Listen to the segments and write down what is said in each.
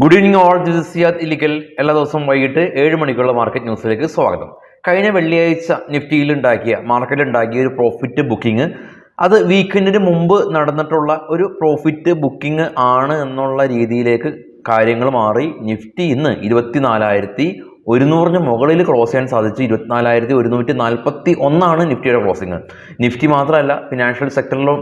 Good evening all, this is Siyad Illikkal. എല്ലാ ദിവസവും വൈകിട്ട് 7 മണിക്കുള്ള മാർക്കറ്റ് ന്യൂസിലേക്ക് സ്വാഗതം. കഴിഞ്ഞ വെള്ളിയാഴ്ച മാർക്കറ്റിലുണ്ടാക്കിയ ഒരു പ്രോഫിറ്റ് ബുക്കിംഗ്, അത് വീക്കെൻഡിന് മുമ്പ് നടന്നിട്ടുള്ള ഒരു പ്രോഫിറ്റ് ബുക്കിംഗ് ആണ് എന്നുള്ള രീതിയിലേക്ക് കാര്യങ്ങൾ മാറി. നിഫ്റ്റി ഇന്ന് 24,100 മുകളിൽ ക്ലോസ് ചെയ്യാൻ സാധിച്ചു. 24,141 നിഫ്റ്റിയുടെ ക്ലോസിങ്. നിഫ്റ്റി മാത്രമല്ല, ഫിനാൻഷ്യൽ സെക്ടറിലും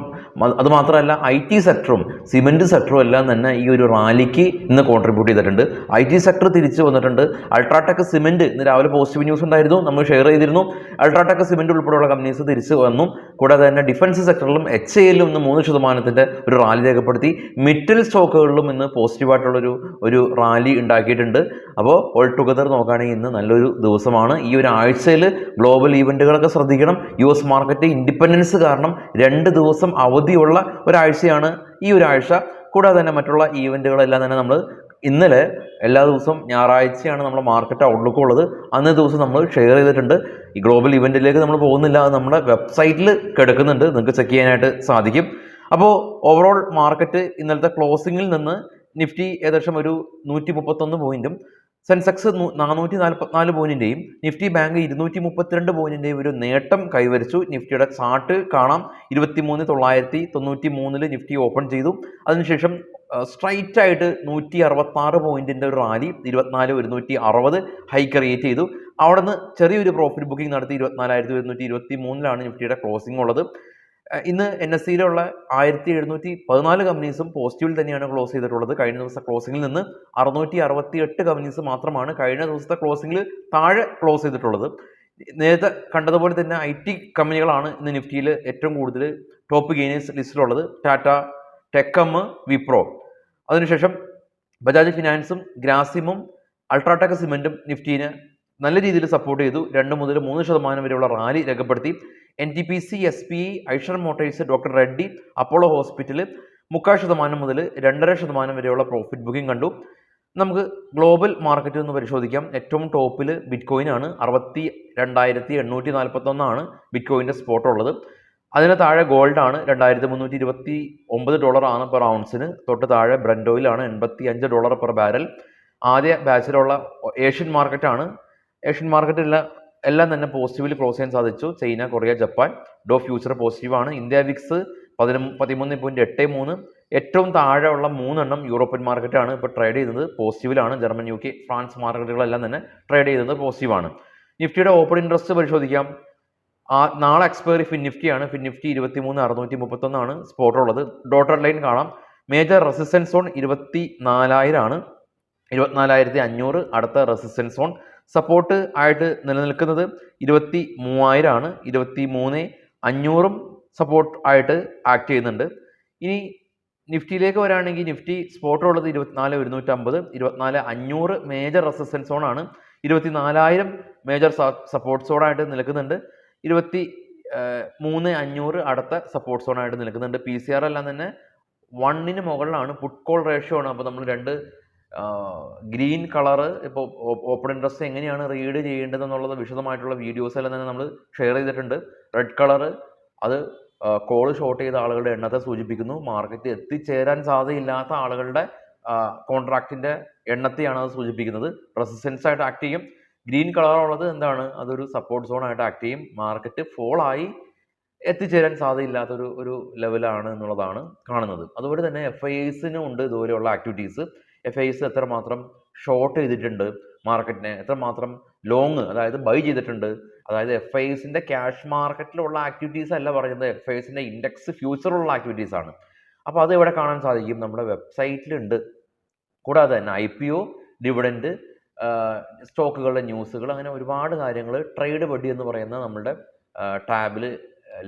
അത് മാത്രമല്ല IT സെക്ടറും സിമെൻറ്റ് സെക്ടറും എല്ലാം തന്നെ ഈ ഒരു റാലിക്ക് ഇന്ന് കോൺട്രിബ്യൂട്ട് ചെയ്തിട്ടുണ്ട്. IT സെക്ടർ തിരിച്ചു വന്നിട്ടുണ്ട്. അൾട്രാടെക് സിമെൻറ്റ് ഇന്ന് രാവിലെ പോസിറ്റീവ് ന്യൂസ് ഉണ്ടായിരുന്നു, നമ്മൾ ഷെയർ ചെയ്തിരുന്നു. അൾട്രാടെക് സിമെൻറ്റ് ഉൾപ്പെടെയുള്ള കമ്പനീസ് തിരിച്ചു വന്നു. കൂടാതെ തന്നെ ഡിഫൻസ് സെക്ടറിലും HALലും ഇന്ന് 3% ഒരു റാലി രേഖപ്പെടുത്തി. മിറ്റൽ സ്റ്റോക്കുകളിലും ഇന്ന് പോസിറ്റീവായിട്ടുള്ളൊരു റാലി ഉണ്ടാക്കിയിട്ടുണ്ട്. അപ്പോൾ ഓൾ ടുഗദർ നോക്കുകയാണെങ്കിൽ ഇന്ന് നല്ലൊരു ദിവസമാണ്. ഈ ഒരു ആഴ്ചയിൽ ഗ്ലോബൽ ഈവൻറ്റുകളൊക്കെ ശ്രദ്ധിക്കണം. US മാർക്കറ്റ് ഇൻഡിപെൻഡൻസ് കാരണം 2 ദിവസം അവധിയുള്ള ഒരാഴ്ചയാണ് ഈ ഒരാഴ്ച. കൂടാതെ തന്നെ മറ്റുള്ള ഈവൻറ്റുകളെല്ലാം തന്നെ നമ്മൾ ഇന്നലെ എല്ലാ ദിവസവും ഞായറാഴ്ചയാണ് നമ്മുടെ മാർക്കറ്റ് ഔട്ട്ലുക്ക് ഉള്ളത്. അന്നേ ദിവസം നമ്മൾ ഷെയർ ചെയ്തിട്ടുണ്ട്. ഈ ഗ്ലോബൽ ഇവൻറ്റിലേക്ക് നമ്മൾ പോകുന്നില്ല, അത് നമ്മുടെ വെബ്സൈറ്റിൽ കിടക്കുന്നുണ്ട്, നിങ്ങൾക്ക് ചെക്ക് ചെയ്യാനായിട്ട് സാധിക്കും. അപ്പോൾ ഓവറോൾ മാർക്കറ്റ് ഇന്നലത്തെ ക്ലോസിങ്ങിൽ നിന്ന് നിഫ്റ്റി ഏകദേശം ഒരു 131 പോയിന്റും, സെൻസെക്സ് 444 പോയിന്റിൻ്റെയും നിഫ്റ്റി ബാങ്ക് 232 പോയിന്റിൻ്റെയും ഒരു നേട്ടം കൈവരിച്ചു. നിഫ്റ്റിയുടെ ചാർട്ട് കാണാം. 23,993 നിഫ്റ്റി ഓപ്പൺ ചെയ്തു. അതിനുശേഷം സ്ട്രൈറ്റ് ആയിട്ട് 166 പോയിന്റിൻ്റെ ഒരു റാലി 24,160 ഹൈ ക്രിയേറ്റ് ചെയ്തു. അവിടെ നിന്ന് ചെറിയൊരു പ്രോഫിറ്റ് ബുക്കിംഗ് നടത്തി. 24,123 നിഫ്റ്റിയുടെ ക്ലോസിംഗ് ഉള്ളത്. ഇന്ന് NSEയിലുള്ള 1,714 കമ്പനീസും പോസിറ്റീവിൽ തന്നെയാണ് ക്ലോസ് ചെയ്തിട്ടുള്ളത്. കഴിഞ്ഞ ദിവസത്തെ ക്ലോസിംഗിൽ നിന്ന് 668 കമ്പനീസ് മാത്രമാണ് കഴിഞ്ഞ ദിവസത്തെ ക്ലോസിംഗിൽ താഴെ ക്ലോസ് ചെയ്തിട്ടുള്ളത്. നേരത്തെ കണ്ടതുപോലെ തന്നെ IT കമ്പനികളാണ് ഇന്ന് നിഫ്റ്റിയിൽ ഏറ്റവും കൂടുതൽ ടോപ്പ് ഗെയിനേഴ്സ് ലിസ്റ്റിലുള്ളത്. ടാറ്റ, ടെക്കം, വിപ്രോ. അതിനുശേഷം ബജാജ് ഫിനാൻസും ഗ്രാസിമും അൾട്രാടെക് സിമെൻറ്റും നിഫ്റ്റീനെ നല്ല രീതിയിൽ സപ്പോർട്ട് ചെയ്തു. 2 മുതൽ 3% വരെയുള്ള റാലി രേഖപ്പെടുത്തി. NTPC, SBI, Eicher Motors, doctor Reddy, Apollo hospital 3% മുതൽ 2.5% വരെയുള്ള പ്രോഫിറ്റ് ബുക്കിംഗ് കണ്ടു. നമുക്ക് ഗ്ലോബൽ മാർക്കറ്റിൽ നിന്ന് പരിശോധിക്കാം. ഏറ്റവും ടോപ്പിൽ ബിറ്റ്കോയിൻ ആണ്. 62,841 ബിറ്റ്കോയിൻ്റെ സ്പോട്ട് ഉള്ളത്. അതിന് താഴെ ഗോൾഡ് ആണ്. $2,329 പെർ ഔൺസിന്. തൊട്ട് താഴെ ബ്രന്റ് ഓയിൽ ആണ്. $85 പെർ ബാരൽ. ആദ്യ ബാച്ചിലുള്ള ഏഷ്യൻ മാർക്കറ്റാണ്. ഏഷ്യൻ മാർക്കറ്റെല്ലാം തന്നെ പോസിറ്റീവിൽ ക്ലോസ് ചെയ്യാൻ സാധിച്ചു. China, Korea, Japan. Dow future പോസിറ്റീവാണ്. India VIX 13.83. ഏറ്റവും താഴെ ഉള്ള 3 യൂറോപ്യൻ മാർക്കറ്റാണ് ഇപ്പോൾ ട്രേഡ് ചെയ്യുന്നത്, പോസിറ്റീവിലാണ്. ജർമ്മൻ, UK, ഫ്രാൻസ് മാർക്കറ്റുകളെല്ലാം തന്നെ ട്രേഡ് ചെയ്യുന്നത് പോസിറ്റീവാണ്. നിഫ്റ്റിയുടെ ഓപ്പൺ ഇൻട്രസ്റ്റ് പരിശോധിക്കാം. നാളെ എക്സ്പയറി ഫിൻനിഫ്റ്റിയാണ്. ഫിൻനിഫ്റ്റി 23,631 സ്പോട്ട് ഉള്ളത്. ഡോട്ടഡ് ലൈൻ കാണാം. മേജർ റെസിസ്റ്റൻസ് സോൺ 24,000 24,500 അടുത്ത റെസിസ്റ്റൻസ് സോൺ. സപ്പോർട്ട് ആയിട്ട് നിലനിൽക്കുന്നത് 23,000 23,500 സപ്പോർട്ട് ആയിട്ട് ആക്ട് ചെയ്യുന്നുണ്ട്. ഇനി നിഫ്റ്റിയിലേക്ക് വരാണെങ്കിൽ നിഫ്റ്റി സ്പോട്ട് ഉള്ളത് 24,150 24,500 മേജർ റെസിസ്റ്റൻസ് സോണാണ്. 24,000 മേജർ സപ്പോർട്ട് സോണായിട്ട് നിൽക്കുന്നുണ്ട്. 23,500 അടുത്ത സപ്പോർട്ട് സോണായിട്ട് നിൽക്കുന്നുണ്ട്. PCR എല്ലാം തന്നെ 1 മുകളിലാണ്. പുട്ട് കോൾ റേഷ്യോ ആണ്. അപ്പോൾ നമ്മൾ 2 ഗ്രീൻ കളറ് ഇപ്പോൾ ഓപ്പൺ ഇൻട്രസ്റ്റ് എങ്ങനെയാണ് റീഡ് ചെയ്യേണ്ടതെന്നുള്ളത് വിശദമായിട്ടുള്ള വീഡിയോസ് എല്ലാം തന്നെ നമ്മൾ ഷെയർ ചെയ്തിട്ടുണ്ട്. റെഡ് കളറ് അത് കോൾ ഷോർട്ട് ചെയ്ത ആളുകളുടെ എണ്ണത്തെ സൂചിപ്പിക്കുന്നു. മാർക്കറ്റ് എത്തിച്ചേരാൻ സാധ്യതയില്ലാത്ത ആളുകളുടെ കോൺട്രാക്റ്റിൻ്റെ എണ്ണത്തെയാണ് അത് സൂചിപ്പിക്കുന്നത്. റെസിസ്റ്റൻസ് ആയിട്ട് ആക്ട് ചെയ്യും. ഗ്രീൻ കളറുള്ളത് എന്താണ്? അതൊരു സപ്പോർട്ട് സോൺ ആയിട്ട് ആക്ട് ചെയ്യും. മാർക്കറ്റ് ഫോളായി എത്തിച്ചേരാൻ സാധ്യതയില്ലാത്തൊരു ലെവലാണ് എന്നുള്ളതാണ് കാണുന്നത്. അതുപോലെ തന്നെ FIIസിനും ഉണ്ട് ഇതുപോലെയുള്ള ആക്ടിവിറ്റീസ്. FIIs എത്രമാത്രം ഷോർട്ട് ചെയ്തിട്ടുണ്ട് മാർക്കറ്റിനെ, എത്രമാത്രം ലോങ് അതായത് ബൈ ചെയ്തിട്ടുണ്ട്. അതായത് FIIസിൻ്റെ ക്യാഷ് മാർക്കറ്റിലുള്ള ആക്ടിവിറ്റീസ് അല്ല പറയുന്നത്, FIIസിൻ്റെ ഇൻഡെക്സ് ഫ്യൂച്ചറുള്ള ആക്ടിവിറ്റീസ് ആണ്. അപ്പോൾ അത് ഇവിടെ കാണാൻ സാധിക്കും, നമ്മുടെ വെബ്സൈറ്റിലുണ്ട്. കൂടാതെ തന്നെ IPO, ഡിവിഡൻഡ്, സ്റ്റോക്കുകളുടെ ന്യൂസുകൾ, അങ്ങനെ ഒരുപാട് കാര്യങ്ങൾ ട്രേഡ് ബഡ്ഡി എന്ന് പറയുന്ന നമ്മുടെ ടാബിൽ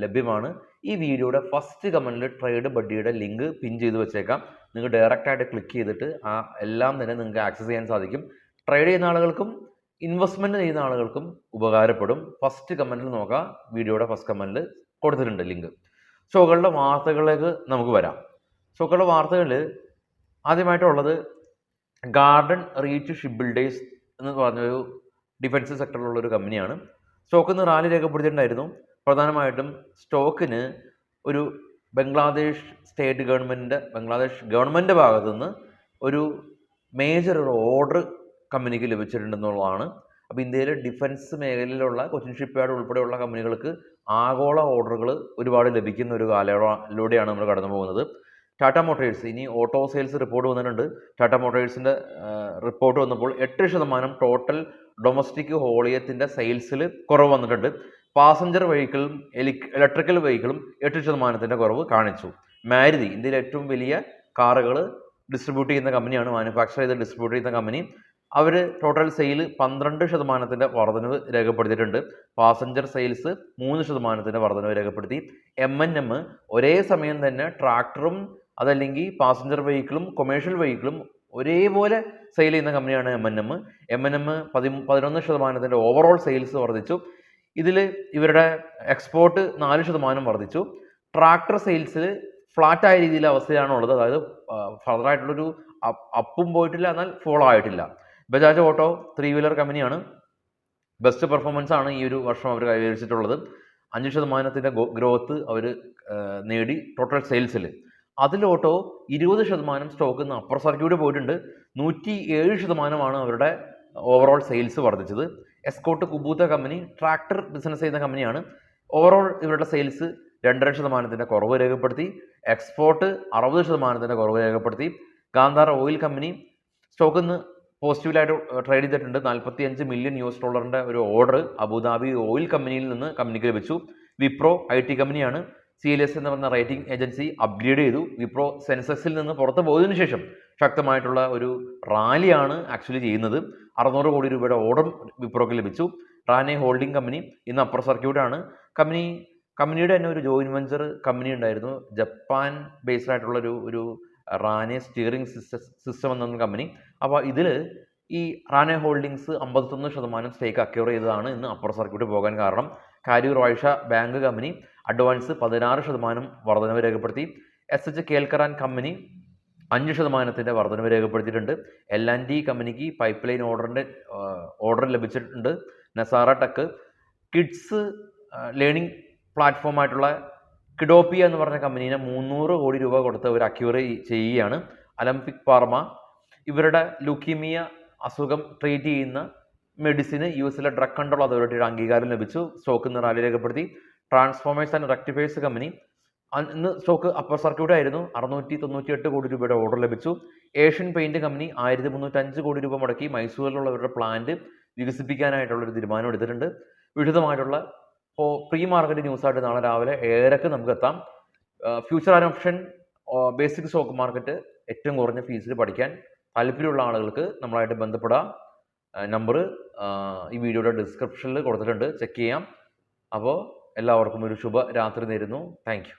ലഭ്യമാണ്. ഈ വീഡിയോയുടെ ഫസ്റ്റ് കമൻറ്റിൽ ട്രേഡ് ബഡ്ഡിയുടെ ലിങ്ക് പിൻ ചെയ്ത് വെച്ചേക്കാം. നിങ്ങൾ ഡയറക്റ്റായിട്ട് ക്ലിക്ക് ചെയ്തിട്ട് എല്ലാം തന്നെ നിങ്ങൾക്ക് ആക്സസ് ചെയ്യാൻ സാധിക്കും. ട്രേഡ് ചെയ്യുന്ന ആളുകൾക്കും ഇൻവെസ്റ്റ്മെൻറ്റ് ചെയ്യുന്ന ആളുകൾക്കും ഉപകാരപ്പെടും. ഫസ്റ്റ് കമൻറ്റിൽ നോക്കാം, വീഡിയോയുടെ ഫസ്റ്റ് കമൻറ്റിൽ കൊടുത്തിട്ടുണ്ട് ലിങ്ക്. സ്റ്റോക്കുകളുടെ വാർത്തകളിലേക്ക് നമുക്ക് വരാം. സ്റ്റോക്കുകളുടെ വാർത്തകളിൽ ആദ്യമായിട്ടുള്ളത് ഗാർഡൻ റീച്ച് ഷിപ്പ് ബിൽഡേഴ്സ് എന്ന് പറഞ്ഞൊരു ഡിഫൻസ് സെക്ടറിലുള്ളൊരു കമ്പനിയാണ്. സ്റ്റോക്കിൽ നിന്ന് റാലി രേഖപ്പെടുത്തിയിട്ടുണ്ടായിരുന്നു. പ്രധാനമായിട്ടും സ്റ്റോക്കിന് ഒരു ബംഗ്ലാദേശ് ഗവൺമെൻറ് ഭാഗത്തു നിന്ന് ഒരു മേജർ ഒരു ഓർഡർ കമ്പനിക്ക് ലഭിച്ചിട്ടുണ്ടെന്നുള്ളതാണ്. അപ്പോൾ ഇന്ത്യയിലെ ഡിഫൻസ് മേഖലയിലുള്ള കൊച്ചിൻ ഷിപ്പ്യാർഡ് ഉൾപ്പെടെയുള്ള കമ്പനികൾക്ക് ആഗോള ഓർഡറുകൾ ഒരുപാട് ലഭിക്കുന്ന ഒരു കാലയളവിലൂടെയാണ് നമ്മൾ കടന്നു പോകുന്നത്. ടാറ്റ മോട്ടോഴ്സ് ഇനി ഓട്ടോ സെയിൽസ് റിപ്പോർട്ട് വന്നിട്ടുണ്ട്. ടാറ്റ മോട്ടോഴ്സിൻ്റെ റിപ്പോർട്ട് വന്നപ്പോൾ 8% ടോട്ടൽ ഡൊമസ്റ്റിക് ഹോളിയത്തിൻ്റെ സെയിൽസിൽ കുറവ് വന്നിട്ടുണ്ട്. പാസഞ്ചർ വെഹിക്കിളും ഇലക്ട്രിക്കൽ വെഹിക്കിളും 8% കുറവ് കാണിച്ചു. മാരുതി ഇന്ത്യയിലെ ഏറ്റവും വലിയ കാറുകൾ ഡിസ്ട്രിബ്യൂട്ട് ചെയ്യുന്ന കമ്പനിയാണ്, മാനുഫാക്ചർ ചെയ്ത് ഡിസ്ട്രിബ്യൂട്ട് ചെയ്യുന്ന കമ്പനി. അവർ ടോട്ടൽ സെയിൽ 12% വർധനവ് രേഖപ്പെടുത്തിയിട്ടുണ്ട്. പാസഞ്ചർ സെയിൽസ് 3% വർധനവ് രേഖപ്പെടുത്തി. M&M ഒരേ സമയം തന്നെ ട്രാക്ടറും അതല്ലെങ്കിൽ പാസഞ്ചർ വെഹിക്കിളും കൊമേഴ്ഷ്യൽ വെഹിക്കിളും ഒരേപോലെ സെയിൽ ചെയ്യുന്ന കമ്പനിയാണ് M&M. M&M 11% ഓവറോൾ സെയിൽസ് വർദ്ധിച്ചു. ഇതിൽ ഇവരുടെ എക്സ്പോർട്ട് 4% വർദ്ധിച്ചു. ട്രാക്ടർ സെയിൽസിൽ ഫ്ലാറ്റായ രീതിയിലെ അവസ്ഥയാണുള്ളത്. അതായത് ഫർദറായിട്ടുള്ളൊരു അപ്പും പോയിട്ടില്ല, എന്നാൽ ഫോളോ ആയിട്ടില്ല. ബജാജ് ഓട്ടോ 3 വീലർ കമ്പനിയാണ്. ബെസ്റ്റ് പെർഫോമൻസ് ആണ് ഈ ഒരു വർഷം അവർ കൈവരിച്ചിട്ടുള്ളത്. 5% ഗ്രോത്ത് അവർ നേടി ടോട്ടൽ സെയിൽസിൽ. അതിൽ ഓട്ടോ 20% സ്റ്റോക്ക് ഇന്ന് അപ്പർ സർക്യൂട്ട് പോയിട്ടുണ്ട്. 107% അവരുടെ ഓവറോൾ സെയിൽസ് വർദ്ധിച്ചത്. എസ്കോട്ട് കുബൂത്ത കമ്പനി ട്രാക്ടർ ബിസിനസ് ചെയ്യുന്ന കമ്പനിയാണ്. ഓവറോൾ ഇവരുടെ സെയിൽസ് 2.5% കുറവ് രേഖപ്പെടുത്തി. എക്സ്പോർട്ട് 60% കുറവ് രേഖപ്പെടുത്തി. ഗാന്ധാർ ഓയിൽ കമ്പനി സ്റ്റോക്ക് ഇന്ന് പോസിറ്റീവിലായിട്ട് ട്രേഡ് ചെയ്തിട്ടുണ്ട്. $45 മില്യൺ ഒരു ഓർഡർ അബുദാബി ഓയിൽ കമ്പനിയിൽ നിന്ന് കമ്പനിക്ക് ലഭിച്ചു. വിപ്രോ IT കമ്പനിയാണ്. CLS എന്ന് പറഞ്ഞ റേറ്റിംഗ് ഏജൻസി അപ്ഗ്രേഡ് ചെയ്തു. വിപ്രോ സെൻസെക്സിൽ നിന്ന് പുറത്ത് പോയതിനു ശേഷം ശക്തമായിട്ടുള്ള ഒരു റാലിയാണ് ആക്ച്വലി ചെയ്യുന്നത്. 600 കോടി രൂപയുടെ ഓർഡർ വിപ്രോക്ക് ലഭിച്ചു. റാനെ ഹോൾഡിംഗ് കമ്പനി ഇന്ന് അപ്പർ സർക്യൂട്ടാണ്. കമ്പനിയുടെ തന്നെ ഒരു ജോയിന്റ് വെഞ്ചർ കമ്പനി ഉണ്ടായിരുന്നു, ജപ്പാൻ ബേസ്ഡ് ആയിട്ടുള്ള ഒരു റാനെ സ്റ്റിയറിംഗ് സിസ്റ്റം എന്ന കമ്പനി. അപ്പോൾ ഇതിൽ ഈ റാനെ ഹോൾഡിങ്സ് 51% സ്റ്റേക്ക് അക്യൂർ ചെയ്തതാണ് ഇന്ന് അപ്പർ സർക്യൂട്ട് പോകാൻ കാരണം. Karoor Vaisha bank company advance 16% വർധനവ് രേഖപ്പെടുത്തി. SH കേൽക്കറാൻ കമ്പനി 5% വർധനവ് രേഖപ്പെടുത്തിയിട്ടുണ്ട്. L&T കമ്പനിക്ക് പൈപ്പ് ലൈൻ ഓർഡർ ലഭിച്ചിട്ടുണ്ട്. നസാറ ടെക് കിഡ്സ് ലേണിംഗ് പ്ലാറ്റ്ഫോമായിട്ടുള്ള കിഡോപ്പിയ എന്ന് പറഞ്ഞ കമ്പനീനെ 300 കോടി രൂപ കൊടുത്ത് അവർ അക്യൂർ ചെയ്യുകയാണ്. ഒളിമ്പിക് ഫാർമ ഇവരുടെ ലുക്കീമിയ അസുഖം ട്രീറ്റ് ചെയ്യുന്ന മെഡിസിന് US ഡ്രഗ് കൺട്രോൾ അതോറിറ്റിയുടെ അംഗീകാരം ലഭിച്ചു. സ്റ്റോക്ക് ഇന്ന് റാലി രേഖപ്പെടുത്തി. ട്രാൻസ്ഫോമേഴ്സ് ആൻഡ് റെക്ടിഫയേഴ്സ് കമ്പനി ഇന്ന് സ്റ്റോക്ക് അപ്പർ സർക്യൂട്ട് ആയിരുന്നു. 698 കോടി രൂപയുടെ ഓർഡർ ലഭിച്ചു. ഏഷ്യൻ പെയിന്റ് കമ്പനി 1305 കോടി രൂപ മുടക്കി മൈസൂരിലുള്ള അവരുടെ പ്ലാന്റ് വികസിപ്പിക്കാനായിട്ടുള്ളൊരു തീരുമാനം എടുത്തിട്ടുണ്ട്. വിവിധമായിട്ടുള്ള പ്രീ മാർക്കറ്റ് ന്യൂസായിട്ട് നാളെ രാവിലെ 7:00 നമുക്ക് എത്താം. Future and option basic stock market ഏറ്റവും കുറഞ്ഞ ഫീസിൽ പഠിക്കാൻ താല്പര്യമുള്ള ആളുകൾക്ക് നമ്മളായിട്ട് ബന്ധപ്പെടാം. നമ്പർ ഈ വീഡിയോയുടെ ഡിസ്ക്രിപ്ഷനിൽ കൊടുത്തിട്ടുണ്ട്, ചെക്ക് ചെയ്യാം. അപ്പോൾ എല്ലാവർക്കും ഒരു ശുഭ രാത്രി നേരുന്നു. Thank you.